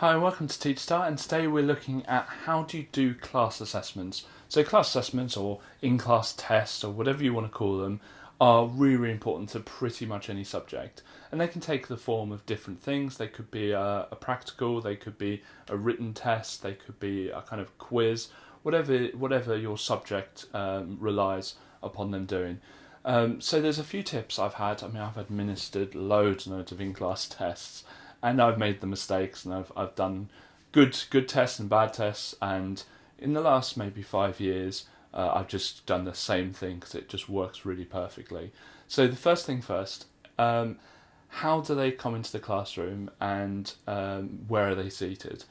Hi, welcome to Teach Start, and today we're looking at how do you do class assessments. So class assessments or in-class tests or whatever you want to call them are really, really important to pretty much any subject. And they can take the form of different things. They could be a practical, they could be a written test, they could be a kind of quiz, whatever your subject relies upon them doing. So there's a few tips I've had. I've administered loads and loads of in-class tests, and I've made the mistakes, and I've done good tests and bad tests, and in the last maybe 5 years, I've just done the same thing because it just works really perfectly. So the first thing first, how do they come into the classroom, and where are they seated?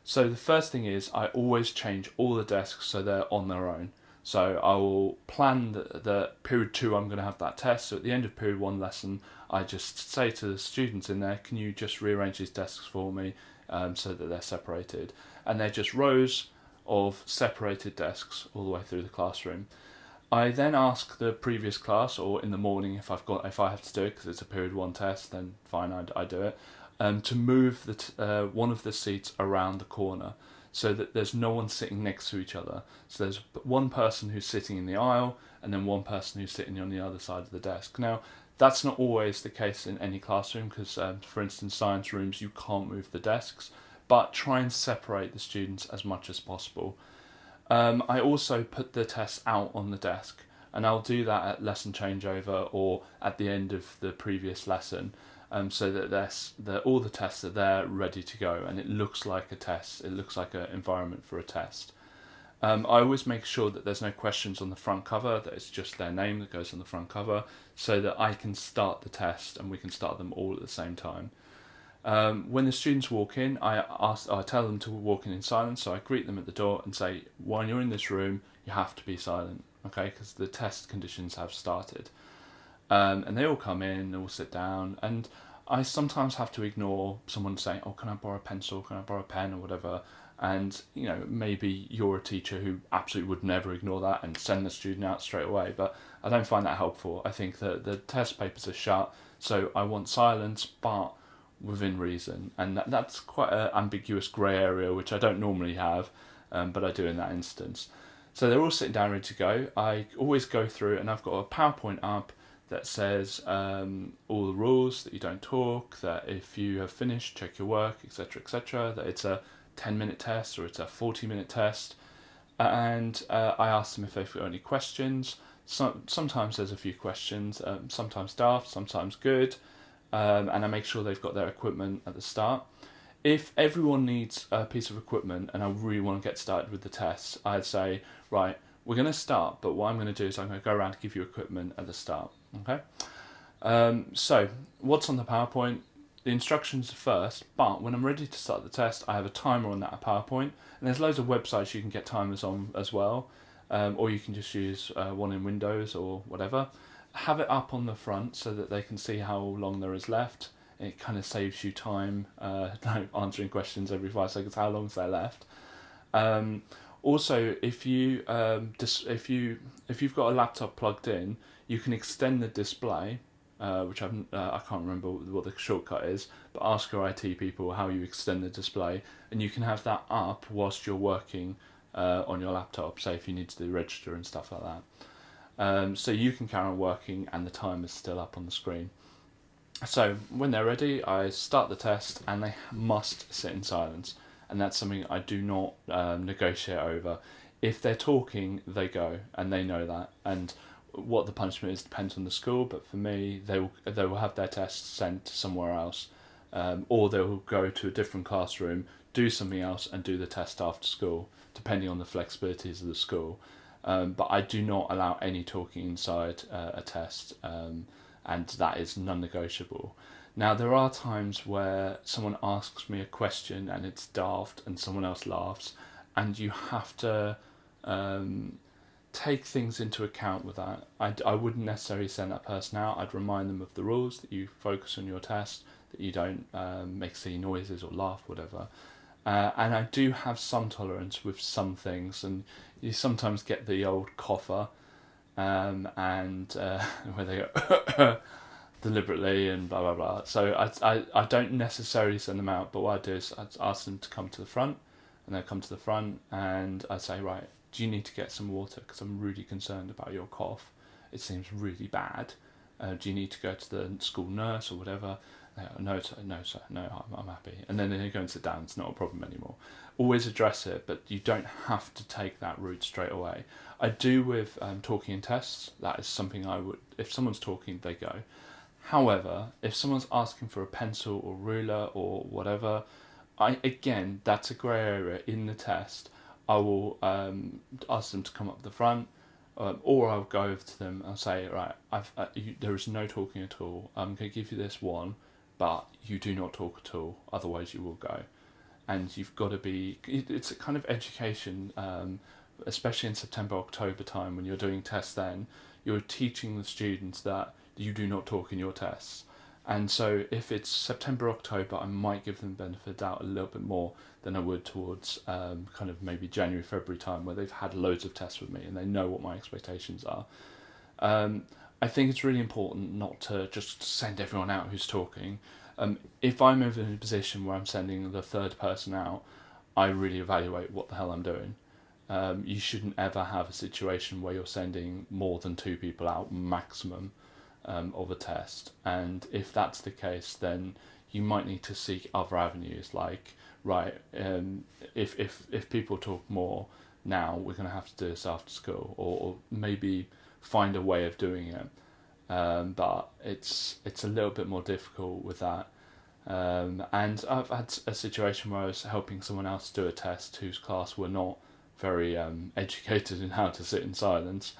So the first thing is I always change all the desks so they're on their own. So I will plan that period 2 I'm going to have that test. So at the end of period 1 lesson, I just say to the students in there, can you just rearrange these desks for me so that they're separated? And they're just rows of separated desks all the way through the classroom. I then ask the previous class, or in the morning if I have to do it because it's a period 1 test, then fine, I do it, to move one of the seats around the corner, so that there's no one sitting next to each other. So there's one person who's sitting in the aisle and then one person who's sitting on the other side of the desk. Now, that's not always the case in any classroom because, for instance, science rooms, you can't move the desks, but try and separate the students as much as possible. I also put the tests out on the desk, and I'll do that at lesson changeover or at the end of the previous lesson. So that all the tests are there ready to go, and it looks like a test. It looks like an environment for a test. I always make sure that there's no questions on the front cover, that it's just their name that goes on the front cover, so that I can start the test and we can start them all at the same time. When the students walk in, I tell them to walk in silence, so I greet them at the door and say, when you're in this room, you have to be silent, okay, because the test conditions have started. And they all come in, they all sit down, and I sometimes have to ignore someone saying, oh, can I borrow a pencil, can I borrow a pen, or whatever. And maybe you're a teacher who absolutely would never ignore that and send the student out straight away, but I don't find that helpful. I think that the test papers are shut, so I want silence, but within reason, and that's quite an ambiguous grey area, which I don't normally have, but I do in that instance. So they're all sitting down ready to go. I always go through, and I've got a PowerPoint up that says all the rules, that you don't talk, that if you have finished, check your work, etc., that it's a 10-minute test or it's a 40-minute test. And I ask them if they've got any questions. Sometimes there's a few questions, sometimes daft, sometimes good, and I make sure they've got their equipment at the start. If everyone needs a piece of equipment and I really want to get started with the tests, I'd say, right, we're going to start, but what I'm going to do is I'm going to go around and give you equipment at the start. Okay. So what's on the PowerPoint? The instructions are first, but when I'm ready to start the test, I have a timer on that PowerPoint, and there's loads of websites you can get timers on as well, or you can just use one in Windows or whatever. Have it up on the front so that they can see how long there is left. It kind of saves you time, answering questions every 5 seconds. How long is there left? Also, if you've got a laptop plugged in, you can extend the display, which I can't remember what the shortcut is, but ask your IT people how you extend the display, and you can have that up whilst you're working on your laptop, say if you need to do register and stuff like that. So you can carry on working and the time is still up on the screen. So when they're ready, I start the test and they must sit in silence, and that's something I do not negotiate over. If they're talking, they go, and they know that, and what the punishment is depends on the school, but for me, they will have their tests sent somewhere else, or they will go to a different classroom, do something else, and do the test after school, depending on the flexibilities of the school. But I do not allow any talking inside a test, and that is non-negotiable. Now, there are times where someone asks me a question and it's daft and someone else laughs, and you have to take things into account with that. I wouldn't necessarily send that person out. I'd remind them of the rules, that you focus on your test, that you don't make silly noises or laugh, whatever. And I do have some tolerance with some things, and you sometimes get the old cougher, and where they go, deliberately and blah blah blah. So I don't necessarily send them out, but what I do is I ask them to come to the front, and they come to the front, and I say, right, do you need to get some water? Because I'm really concerned about your cough. It seems really bad. Do you need to go to the school nurse or whatever? No, sir, no, sir, no, I'm happy. And then they go and sit down. It's not a problem anymore. Always address it, but you don't have to take that route straight away. I do with talking and tests. That is something I would, if someone's talking, they go. However, if someone's asking for a pencil or ruler or whatever, again, that's a grey area in the test. I will ask them to come up the front, or I'll go over to them and say, right, there is no talking at all. I'm going to give you this one, but you do not talk at all, otherwise you will go. And you've got to be, it's a kind of education, especially in September, October time when you're doing tests then, you're teaching the students that you do not talk in your tests. And so if it's September, October, I might give them the benefit of the doubt a little bit more than I would towards kind of maybe January, February time, where they've had loads of tests with me and they know what my expectations are. I think it's really important not to just send everyone out who's talking. If I'm in a position where I'm sending the third person out, I really evaluate what the hell I'm doing. You shouldn't ever have a situation where you're sending more than 2 people out maximum of a test, and if that's the case, then you might need to seek other avenues, like, right, if people talk more now, we're going to have to do this after school, or maybe find a way of doing it, but it's a little bit more difficult with that. And I've had a situation where I was helping someone else do a test whose class were not very educated in how to sit in silence,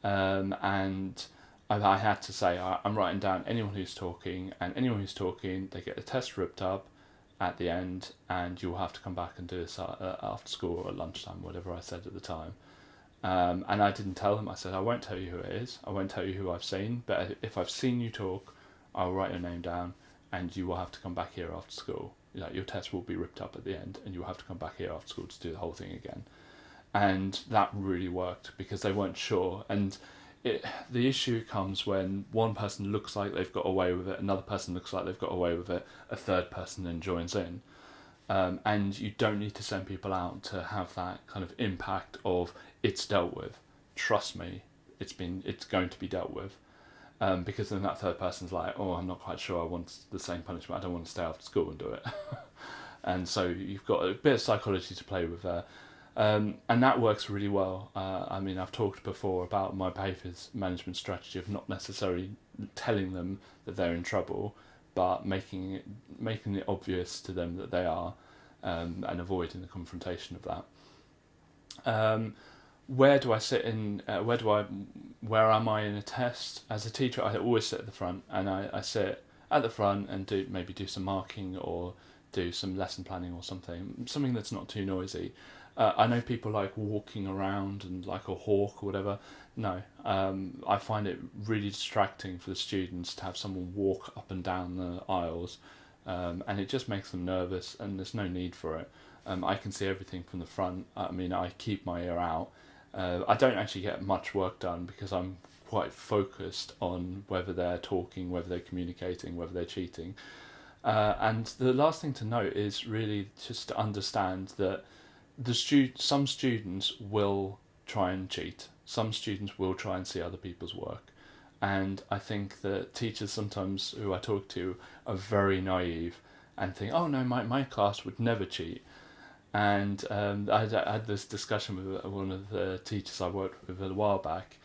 and I had to say, I'm writing down anyone who's talking, and anyone who's talking, they get the test ripped up at the end, and you'll have to come back and do this after school or at lunchtime, whatever I said at the time. And I didn't tell them. I said, I won't tell you who it is. I won't tell you who I've seen, but if I've seen you talk, I'll write your name down, and you will have to come back here after school. Your test will be ripped up at the end, and you'll have to come back here after school to do the whole thing again. And that really worked because they weren't sure. And the issue comes when one person looks like they've got away with it, another person looks like they've got away with it, a third person then joins in. And you don't need to send people out to have that kind of impact of it's dealt with. Trust me, it's going to be dealt with. Because then that third person's like, oh, I'm not quite sure I want the same punishment, I don't want to stay after school and do it. And so you've got a bit of psychology to play with there. And that works really well. I've talked before about my behaviours management strategy of not necessarily telling them that they're in trouble, but making it obvious to them that they are, and avoiding the confrontation of that. Where do I sit in? Where am I in a test? As a teacher, I always sit at the front, and I sit at the front and do some marking or do some lesson planning or something that's not too noisy. I know people like walking around and like a hawk or whatever. No, I find it really distracting for the students to have someone walk up and down the aisles, and it just makes them nervous, and there's no need for it. I can see everything from the front. I keep my ear out. I don't actually get much work done because I'm quite focused on whether they're talking, whether they're communicating, whether they're cheating. And the last thing to note is really just to understand that some students will try and cheat. Some students will try and see other people's work. And I think that teachers sometimes who I talk to are very naive and think, oh no, my class would never cheat. And I had this discussion with one of the teachers I worked with a while back,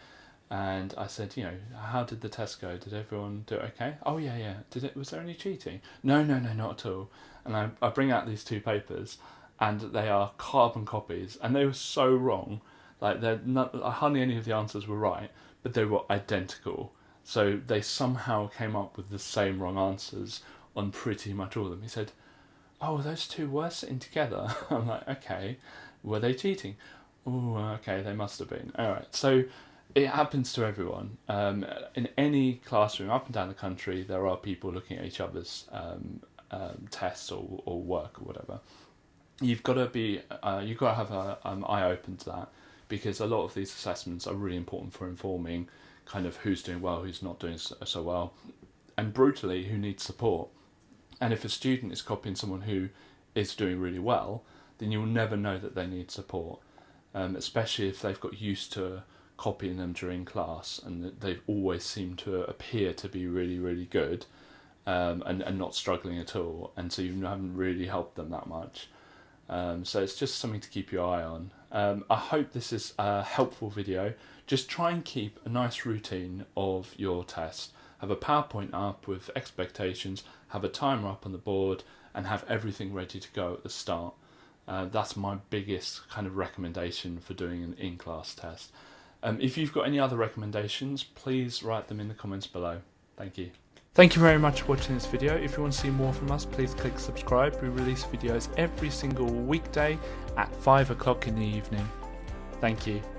and I said, how did the test go? Did everyone do it okay? Oh yeah. Was there any cheating? No, not at all. And I bring out these 2 papers, and they are carbon copies, and they were so wrong. Like hardly any of the answers were right, but they were identical. So they somehow came up with the same wrong answers on pretty much all of them. He said, oh, those 2 were sitting together. I'm like, okay, were they cheating? Oh, okay, they must have been. All right, so it happens to everyone. In any classroom up and down the country, there are people looking at each other's tests or work or whatever. You've got to have an eye open to that, because a lot of these assessments are really important for informing kind of who's doing well, who's not doing so well, and brutally who needs support. And if a student is copying someone who is doing really well, then you'll never know that they need support, especially if they've got used to copying them during class and that they've always seemed to appear to be really, really good, and not struggling at all, and so you haven't really helped them that much. So it's just something to keep your eye on. I hope this is a helpful video. Just try and keep a nice routine of your test. Have a PowerPoint up with expectations, have a timer up on the board, and have everything ready to go at the start. That's my biggest kind of recommendation for doing an in-class test. If you've got any other recommendations, please write them in the comments below. Thank you. Thank you very much for watching this video. If you want to see more from us, please click subscribe. We release videos every single weekday at 5 o'clock in the evening. Thank you.